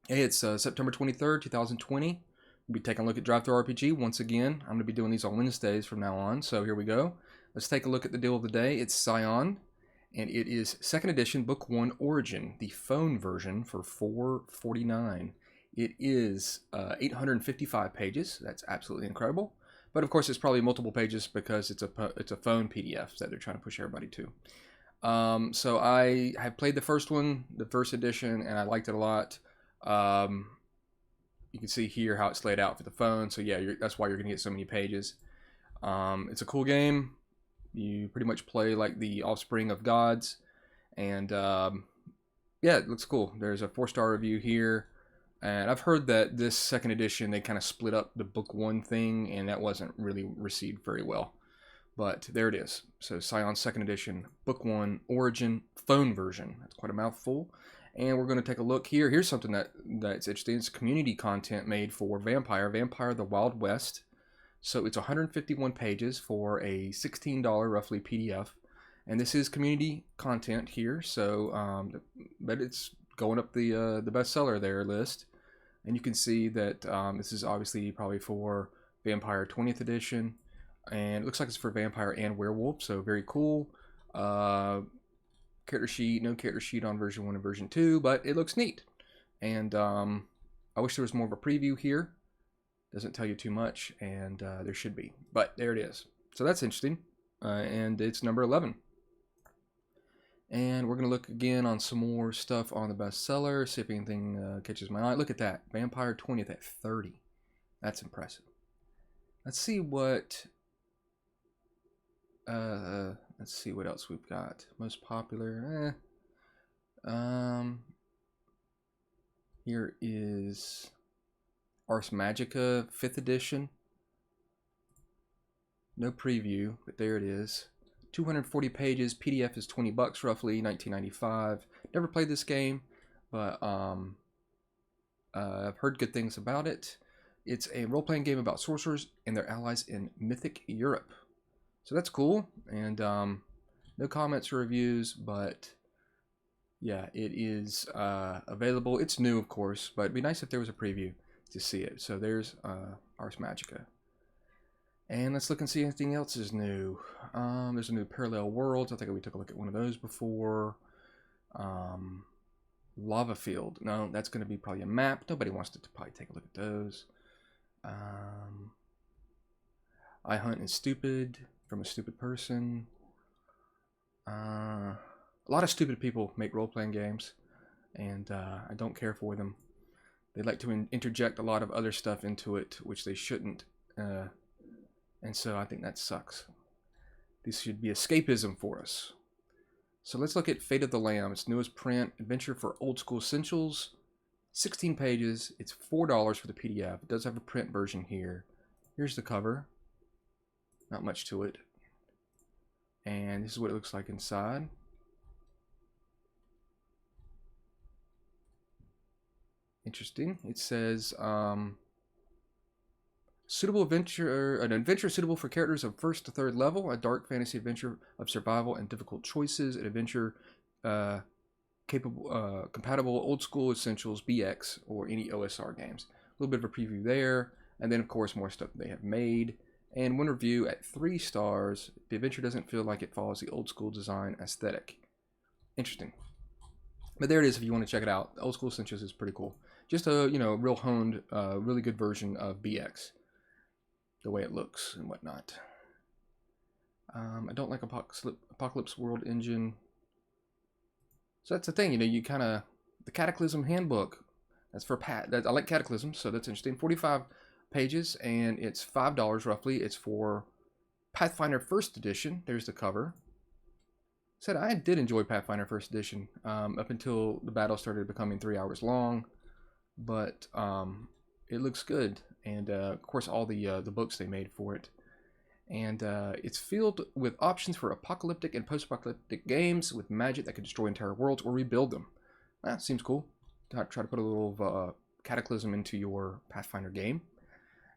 Hey, it's September 23rd, 2020. We'll be taking a look at DriveThruRPG once again. I'm going to be doing these on Wednesdays from now on, so here we go. Let's take a look at the deal of the day. It's Scion, and it is 2nd edition, Book 1 Origin, the phone version for $4.49. It is 855 pages. That's absolutely incredible. But of course, it's probably multiple pages because it's a phone PDF that they're trying to push everybody to. So I have played the first one, the first edition, and I liked it a lot. Um, you can see here how it's laid out for the phone. So yeah, that's why you're going to get so many pages. It's a cool game. You pretty much play like the offspring of gods. And yeah, it looks cool. There's a 4-star review here. And I've heard that this 2nd edition, they kind of split up the book 1 thing, and that wasn't really received very well. But there it is. So Scion 2nd edition, book 1, Origin, phone version. That's quite a mouthful. And we're going to take a look here. Here's something that's interesting. It's community content made for Vampire the Wild West. So it's 151 pages for a $16 roughly PDF. And this is community content here. So, but it's going up the bestseller there list. And you can see that this is obviously probably for Vampire 20th edition. And it looks like it's for Vampire and Werewolf. So very cool. Character sheet, no character sheet on version 1 and version 2, but it looks neat. And I wish there was more of a preview here. Doesn't tell you too much, and there should be. But there it is. So that's interesting. And it's number 11. And we're going to look again on some more stuff on the bestseller, see if anything catches my eye. Look at that. Vampire 20th at 30. That's impressive. Let's see what... let's see what else we've got. Most popular. Here is Ars Magica 5th edition. No preview, but there it is. 240 pages. PDF is 20 bucks roughly, 1995. Never played this game, but I've heard good things about it. It's a role-playing game about sorcerers and their allies in Mythic Europe. So that's cool, and no comments or reviews, but yeah, it is available. It's new, of course, but it'd be nice if there was a preview to see it. So there's Ars Magica. And let's look and see if anything else is new. There's a new Parallel Worlds. I think we took a look at one of those before. Lava Field. No, that's going to be probably a map. Nobody wants to probably take a look at those. I Hunt is Stupid. From a Stupid Person. A lot of stupid people make role-playing games, and I don't care for them. They like to interject a lot of other stuff into it, which they shouldn't, and so I think that sucks. This should be escapism for us. So let's look at Fate of the Lamb. It's newest print, Adventure for Old School Essentials, 16 pages. It's $4 for the PDF. It does have a print version here. Here's the cover. Not much to it. And this is what it looks like inside. Interesting. It says suitable adventure, an adventure suitable for characters of 1st to 3rd level, a dark fantasy adventure of survival and difficult choices, an adventure compatible old school essentials, BX, or any OSR games. A little bit of a preview there, and then of course more stuff they have made. And one review at 3 stars. The adventure doesn't feel like it follows the old school design aesthetic. Interesting. But there it is if you want to check it out. The Old School Essentials is pretty cool. Just a, real honed, really good version of BX. The way it looks and whatnot. I don't like Apocalypse World Engine. So that's the thing, you kind of... The Cataclysm Handbook. That's for Pat. I like Cataclysm, so that's interesting. 45 pages, and it's $5 roughly. It's for Pathfinder 1st edition. There's the cover. Said I did enjoy Pathfinder 1st edition up until the battle started becoming 3 hours long, but it looks good, and of course all the books they made for it, and it's filled with options for apocalyptic and post-apocalyptic games with magic that could destroy entire worlds or rebuild them. That seems cool. Try to put a little Cataclysm into your Pathfinder game.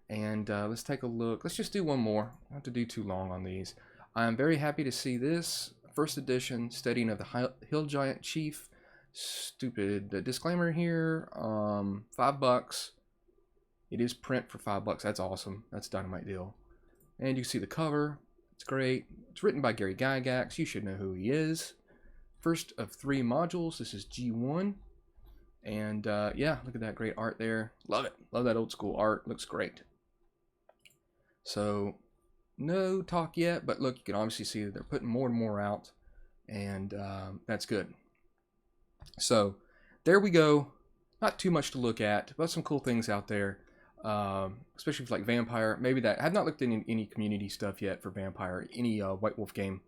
And let's take a look. Let's just do one more. I don't have to do too long on these. I'm very happy to see this. 1st edition, Studying of the Hill Giant Chief. stupid disclaimer here. $5. It is print for $5. That's awesome. That's a dynamite deal. And you can see the cover. It's great. It's written by Gary Gygax. You should know who he is. First of 3 modules. This is G1. And yeah, look at that great art there. Love it. Love that old school art. Looks great. So, no talk yet, but look, you can obviously see that they're putting more and more out. And that's good. So, there we go. Not too much to look at, but some cool things out there. Especially for like Vampire. Maybe that. I have not looked at any community stuff yet for Vampire, any White Wolf game.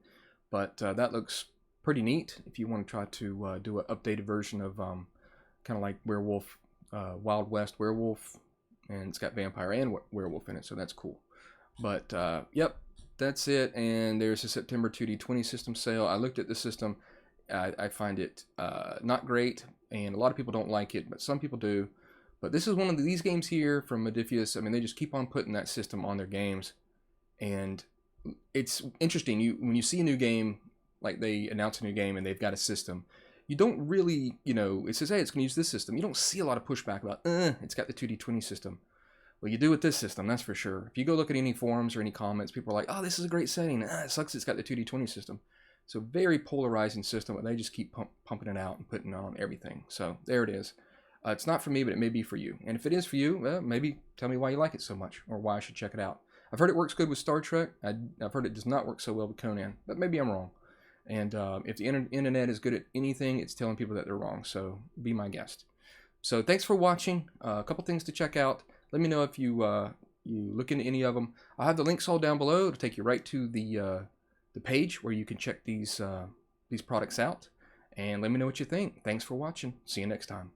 But that looks pretty neat if you want to try to do an updated version of kind of like Werewolf, Wild West Werewolf. And it's got Vampire and Werewolf in it, so that's cool. But yep, that's it. And there's a September 2D20 system sale. I looked at the system. I find it not great, and a lot of people don't like it, but some people do. But this is one of these games here from Modiphius. I mean, they just keep on putting that system on their games, and it's interesting. When you see a new game, like they announce a new game and they've got a system, you don't really, it says, hey, it's going to use this system. You don't see a lot of pushback about, it's got the 2D20 system. Well, you do with this system, that's for sure. If you go look at any forums or any comments, people are like, oh, this is a great setting. It sucks it's got the 2D20 system. So very polarizing system, but they just keep pumping it out and putting it on everything. So there it is. It's not for me, but it may be for you. And if it is for you, well, maybe tell me why you like it so much or why I should check it out. I've heard it works good with Star Trek. I've heard it does not work so well with Conan, but maybe I'm wrong. And if the internet is good at anything, it's telling people that they're wrong. So be my guest. So thanks for watching. A couple things to check out. Let me know if you look into any of them. I'll have the links all down below to take you right to the page where you can check these products out. And let me know what you think. Thanks for watching. See you next time.